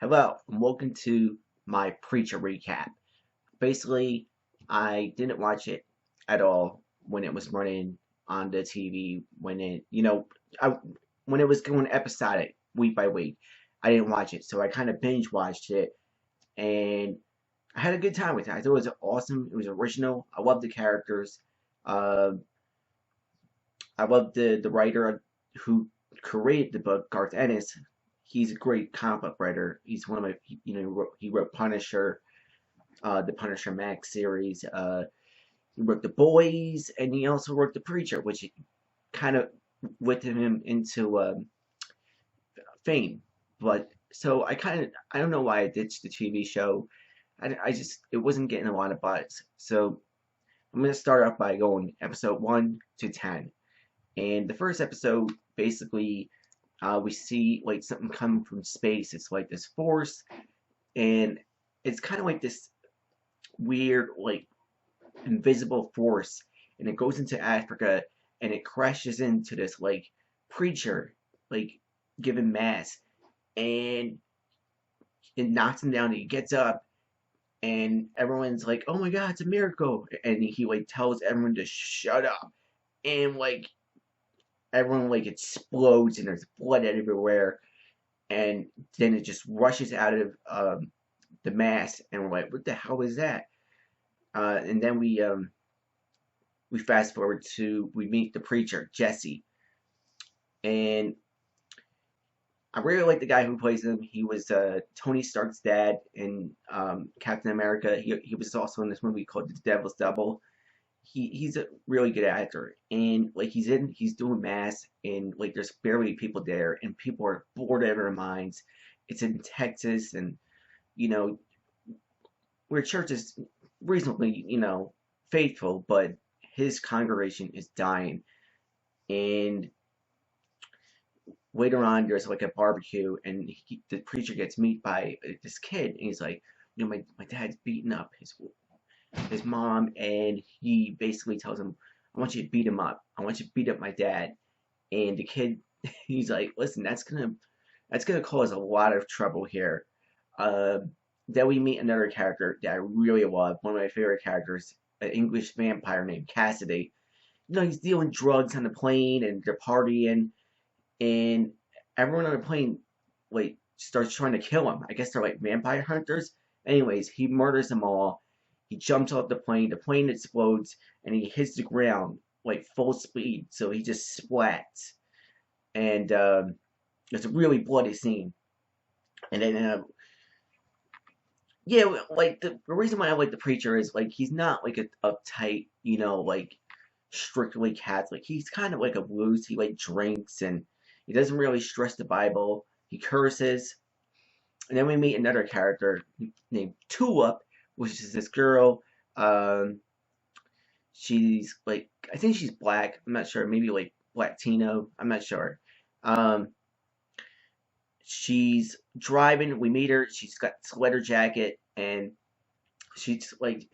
Hello, and welcome to my Preacher recap. Basically, I didn't watch it at all when it was running on the TV. I, when it was going episodic, week by week, I didn't watch it. So I kind of binge watched it, and I had a good time with it. I thought it was awesome. It was original. I loved the characters. Uh, I loved the writer who created the book, Garth Ennis. He's a great comic book writer. He's one of my, he wrote Punisher, the Punisher Max series. He wrote The Boys, and he also wrote The Preacher, which kind of lifted him into fame. But so I don't know why I ditched the TV show. I just, it wasn't getting a lot of buzz. So I'm going to start off by going episode 1 to 10. And the first episode, basically, we see like something coming from space. It's like this force, and it's kind of like this weird, like invisible force, and it goes into Africa, and it crashes into this like preacher, like giving mass, and it knocks him down. And he gets up, and everyone's like, "Oh my God, it's a miracle!" And he like tells everyone to shut up, and like everyone like explodes, and there's blood everywhere, and then it just rushes out of the mass, and we're like, "What the hell is that?" And then we fast forward to we meet the preacher Jesse, and I really like the guy who plays him. He was Tony Stark's dad in Captain America. He was also in this movie called The Devil's Double. He's a really good actor, and like he's doing mass, and like there's barely people there, and people are bored out of their minds. It's in Texas, and you know where church is reasonably faithful, but his congregation is dying, and later on there's like a barbecue, and the preacher gets meet by this kid, and he's like, my dad's beating up his mom, and he basically tells him, I want you to beat him up. I want you to beat up my dad. And the kid, he's like, listen, that's gonna cause a lot of trouble here. Uh, then we meet another character that I really love, one of my favorite characters, an English vampire named Cassidy. He's dealing drugs on the plane, and they're partying, and everyone on the plane like starts trying to kill him. I guess they're like vampire hunters. Anyways, he murders them all. He jumps off the plane explodes, and he hits the ground like full speed, so he just splats. And it's a really bloody scene. And then yeah, like the reason why I like the preacher is like he's not like a uptight, like strictly Catholic. He's kind of like a blues. He like drinks, and he doesn't really stress the Bible. He curses. And then we meet another character named Tulip, which is this girl. Um, she's like, I think she's black. I'm not sure. Maybe like Latino. I'm not sure. Um, she's driving. We meet her. She's got this leather jacket, and she's like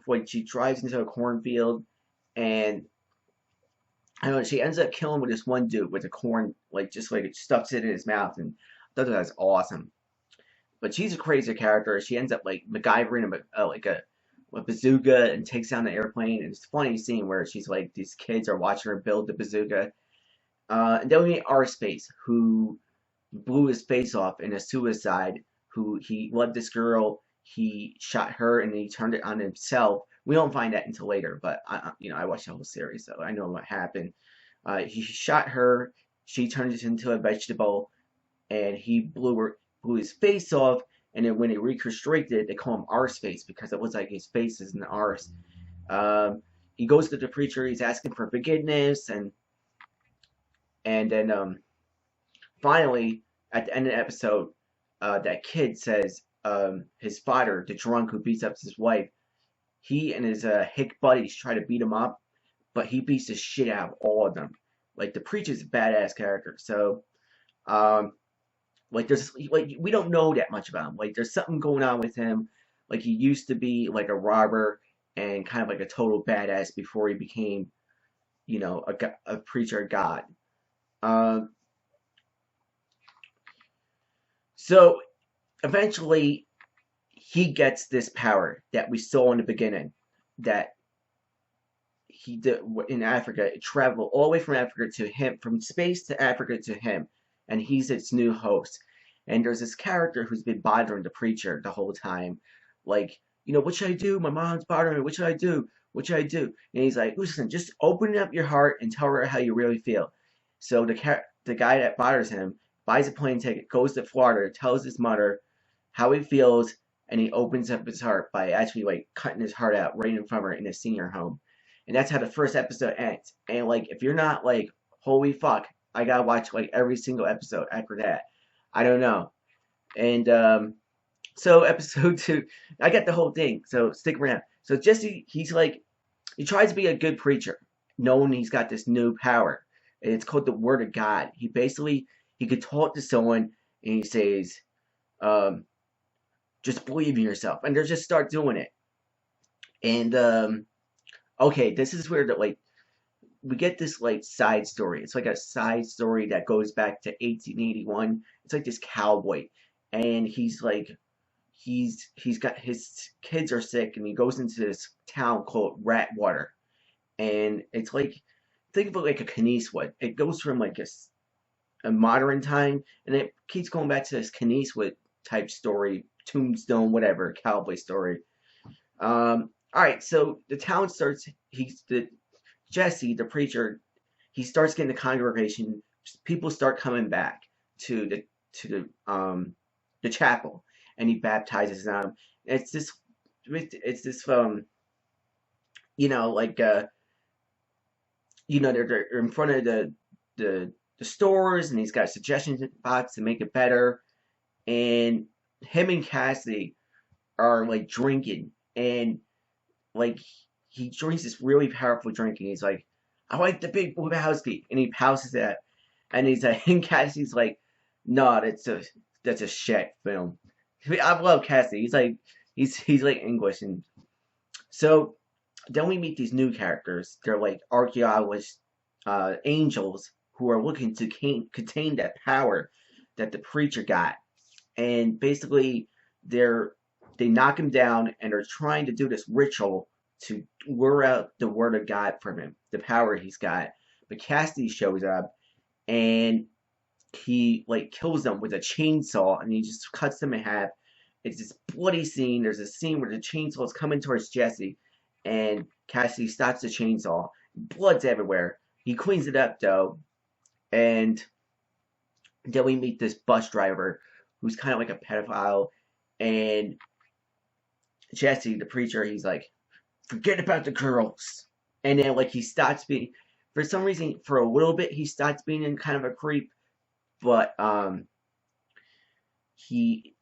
like she drives into a cornfield, and I don't know. She ends up killing with this one dude with a corn, like just like it stuffs it in his mouth, and I thought that was awesome. But she's a crazy character. She ends up like MacGyvering like a bazooka and takes down the airplane. And it's a funny scene where she's like these kids are watching her build the bazooka. And then we meet R Space, who blew his face off in a suicide. Who he loved this girl. He shot her, and then he turned it on himself. We don't find that until later, but I watched the whole series, so I know what happened. He shot her. She turned it into a vegetable, and he blew his face off. And then when they reconstructed it, they call him Arse face because it was like his face is an arse. He goes to the preacher. He's asking for forgiveness, and then finally at the end of the episode, that kid says his father, the drunk who beats up his wife, he and his hick buddies try to beat him up, but he beats the shit out of all of them. Like the preacher's a badass character, so um, like there's like we don't know that much about him. Like there's something going on with him. Like he used to be like a robber and kind of like a total badass before he became, a preacher of God. Um, so eventually he gets this power that we saw in the beginning, that he did in Africa, travel all the way from Africa to him, from space to Africa to him, and he's its new host. And there's this character who's been bothering the preacher the whole time, like, what should I do? My mom's bothering me. What should I do? What should I do? And he's like, listen, just open up your heart and tell her how you really feel. So the guy that bothers him buys a plane ticket, goes to Florida, tells his mother how he feels, and he opens up his heart by actually like cutting his heart out right in front of her in a senior home. And that's how the first episode ends. And like, if you're not like, holy fuck, I gotta watch like every single episode after that. I don't know. And so episode two, I got the whole thing. So stick around. So Jesse, he's like, he tries to be a good preacher, knowing he's got this new power. And it's called the Word of God. He could talk to someone and he says, um, just believe in yourself, and they just start doing it. And okay, this is where we get this like side story. It's like a side story that goes back to 1881. It's like this cowboy, and he's got his kids are sick, and he goes into this town called Ratwater, and it's like, think of it like a Knieswood. It goes from like a modern time, and it keeps going back to this Knieswood type story, tombstone, whatever, cowboy story. All right, so the town starts. Jesse, the preacher, he starts getting the congregation. People start coming back to the chapel, and he baptizes them. It's this like they're in front of the stores, and he's got a suggestion box to make it better. And him and Cassidy are like drinking, and like he drinks this really powerful drink, and he's like, I like the big Lebowski, and he passes it, and he's like, and Cassie's like, no, that's a shit film. I love Cassie. He's like English, and so then we meet these new characters. They're like archaeologists, angels who are looking to contain that power that the preacher got, and basically they're they knock him down, and they're trying to do this ritual to lure out the word of God from him, the power he's got. But Cassidy shows up, and he like kills them with a chainsaw, and he just cuts them in half. It's this bloody scene. There's a scene where the chainsaw is coming towards Jesse, and Cassidy stops the chainsaw. Blood's everywhere. He cleans it up though, and then we meet this bus driver who's kind of like a pedophile, and Jesse, the preacher, he's like, forget about the girls. And then like he starts being, for some reason, for a little bit he starts being in kind of a creep, but I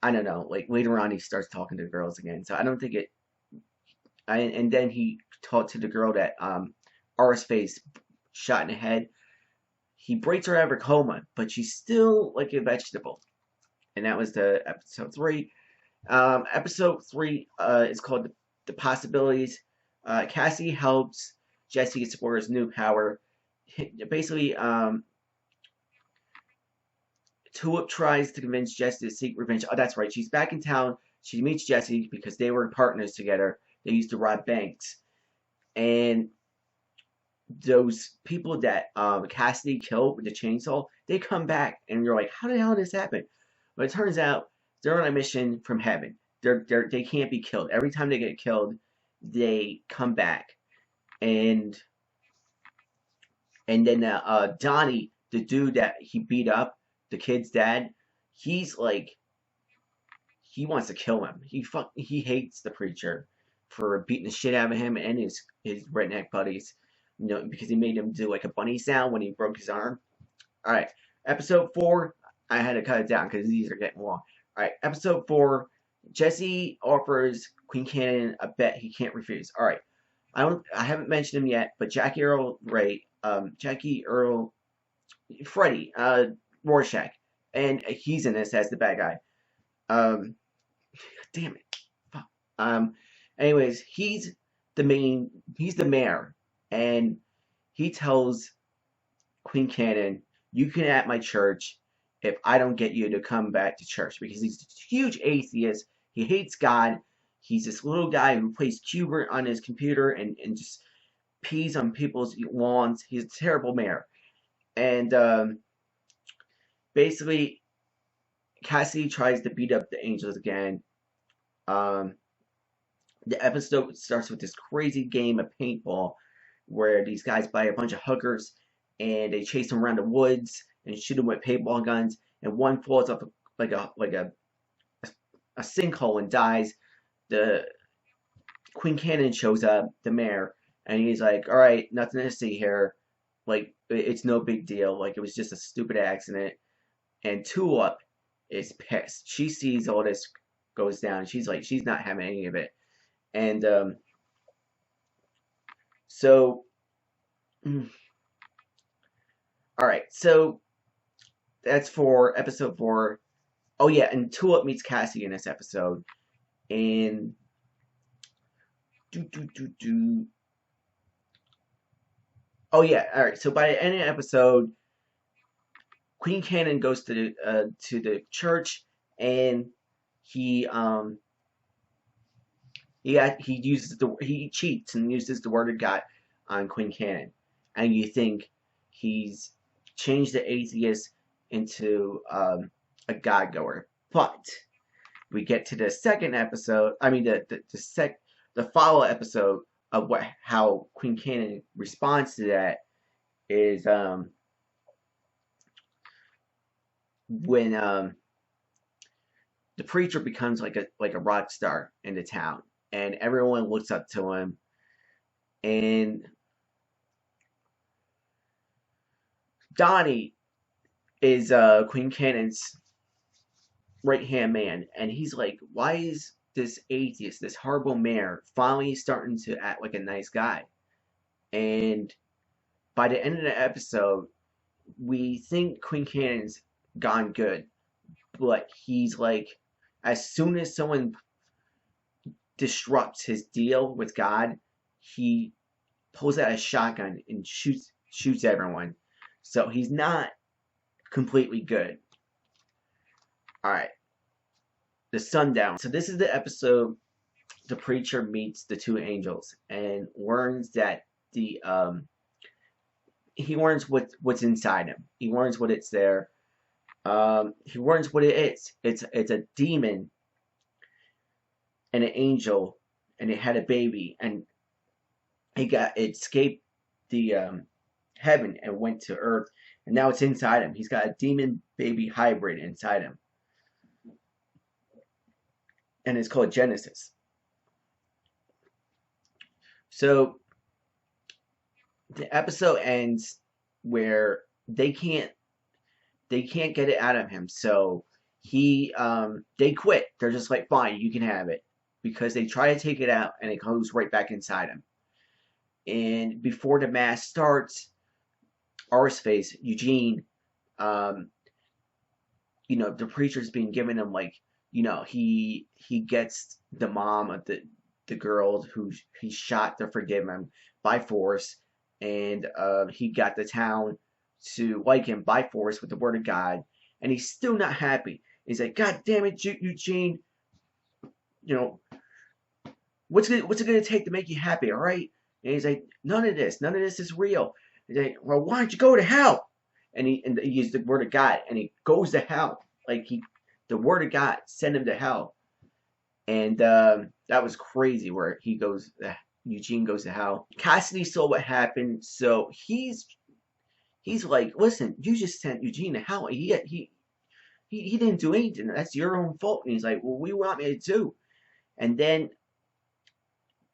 don't know, like later on he starts talking to girls again. So I don't think it. And then he talked to the girl that R's face shot in the head. He breaks her out of her coma, but she's still like a vegetable. And that was the episode three. Episode three is called the Possibilities. Cassie helps Jesse explore his new power. Basically, Tulip tries to convince Jesse to seek revenge. Oh, that's right. She's back in town. She meets Jesse because they were partners together. They used to rob banks. And those people that Cassidy killed with the chainsaw, they come back, and you're like, how the hell did this happen? But it turns out they're on a mission from heaven. They can't be killed. Every time they get killed, they come back. And then Donnie, the dude that he beat up, the kid's dad, he's like, he wants to kill him. He hates the preacher for beating the shit out of him and his redneck buddies, because he made him do like a bunny sound when he broke his arm. All right, episode four. I had to cut it down because these are getting long. All right, episode four. Jesse offers Queen Cannon a bet he can't refuse. All right, I haven't mentioned him yet, but Jackie Earl, Freddy, Rorschach, and he's in this as the bad guy. Um, damn it. Fuck. Anyways, he's the mayor, and he tells Queen Cannon, you can at my church if I don't get you to come back to church, because he's a huge atheist. He hates God. He's this little guy who plays Cubert on his computer and just pees on people's lawns. He's a terrible mayor. And basically, Cassidy tries to beat up the Angels again. Um, the episode starts with this crazy game of paintball where these guys buy a bunch of hookers and they chase them around the woods and shoot them with paintball guns. And one falls off like a sinkhole and dies. The Queen Cannon shows up, the mayor, and he's like, "All right, nothing to see here. Like it's no big deal. Like it was just a stupid accident." And Tulip is pissed. She sees all this goes down. She's like, she's not having any of it. And so, all right, so that's for episode 4. Oh yeah, and Tulip meets Cassie in this episode, and do do do do. Oh yeah, all right. So by the end of the episode, Queen Cannon goes to the church, and he he cheats and uses the word of God on Queen Cannon, and you think he's changed the atheist into a God goer, but we get to the second episode. I mean the follow episode of how Queen Cannon responds to that is when the preacher becomes like a rock star in the town, and everyone looks up to him, and Donnie is Queen Cannon's right hand man, and he's like, why is this atheist, this horrible mayor, finally starting to act like a nice guy? And by the end of the episode, we think Queen Cannon's gone good, but he's like, as soon as someone disrupts his deal with God, he pulls out a shotgun and shoots everyone. So he's not completely good. All right, the sundown. So this is the episode the preacher meets the two angels and learns that the he learns what's inside him. He learns what it's there. He learns what it is. It's a demon and an angel, and it had a baby, and it escaped the heaven and went to earth, and now it's inside him. He's got a demon baby hybrid inside him, and it's called Genesis. So the episode ends where they can't get it out of him. So they quit. They're just like, fine, you can have it, because they try to take it out and it goes right back inside him. And before the mass starts, our space, Eugene, the preacher's being given him he gets the mom of the girl who he shot to forgive him by force, and he got the town to like him by force with the word of God, and he's still not happy. He's like, God damn it, Eugene, what's it gonna take to make you happy, all right? And he's like, none of this is real. He's like, well, why don't you go to hell? And he used the word of God, and he goes to hell. The word of God sent him to hell, and that was crazy. Where Eugene goes to hell. Cassidy saw what happened, so he's like, listen, you just sent Eugene to hell. He didn't do anything. That's your own fault. And he's like, well, what do you want me to do? And then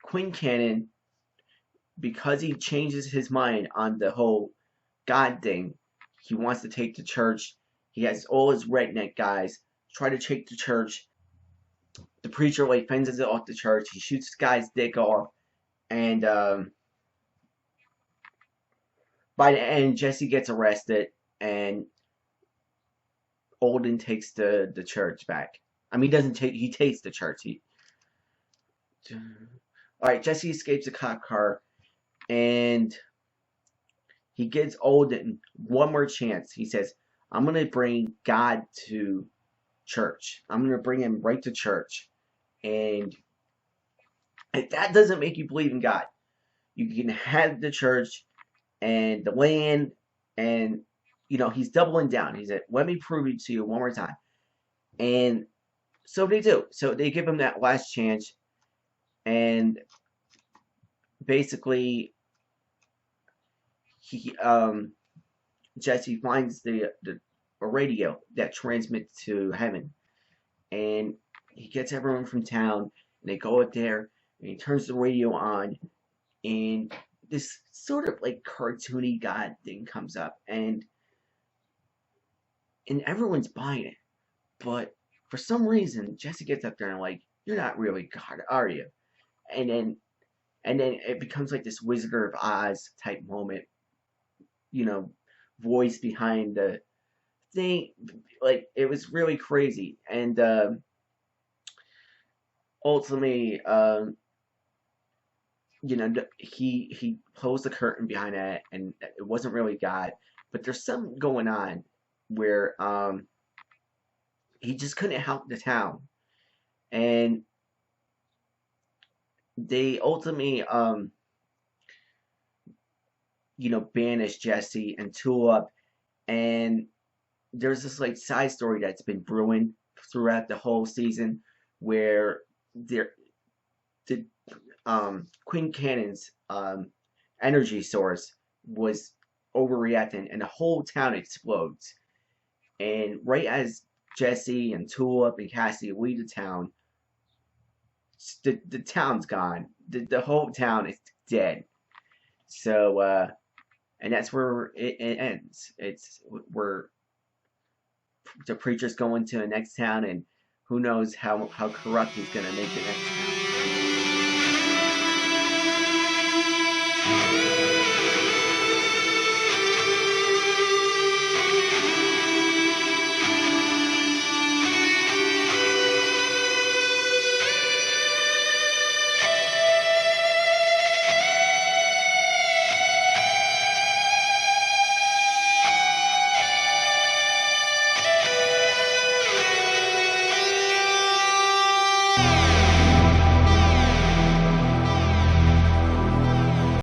Queen Cannon, because he changes his mind on the whole God thing, he wants to take the church. He has all his redneck guys try to take the church. The preacher fences it off the church. He shoots the guy's dick off, and by the end, Jesse gets arrested, and Olden takes the church back. I mean, he takes the church. Alright, Jesse escapes a cop car, and he gives Olden one more chance. He says, I'm gonna bring God to church. I'm gonna bring him right to church. And if that doesn't make you believe in God, you can have the church and the land, and he's doubling down. He's like, let me prove it to you one more time. And so they do. So they give him that last chance, and basically he Jesse finds the a radio that transmits to heaven, and he gets everyone from town, and they go up there, and he turns the radio on, and this sort of like cartoony God thing comes up, and everyone's buying it, but for some reason Jesse gets up there and like, you're not really God, are you? And then it becomes like this Wizard of Oz type moment, you know, voice behind the thing. Like, it was really crazy, and ultimately, he closed the curtain behind that, and it wasn't really God, but there's something going on where he just couldn't help the town, and they ultimately banished Jesse and Tulip, and there's this like side story that's been brewing throughout the whole season where there the Queen Cannon's energy source was overreacting, and the whole town explodes. And right as Jesse and Tulip and Cassie leave the town, the town's gone. The whole town is dead. So and that's where it ends. It's where the preacher's going to the next town, and who knows how corrupt he's gonna make the next town.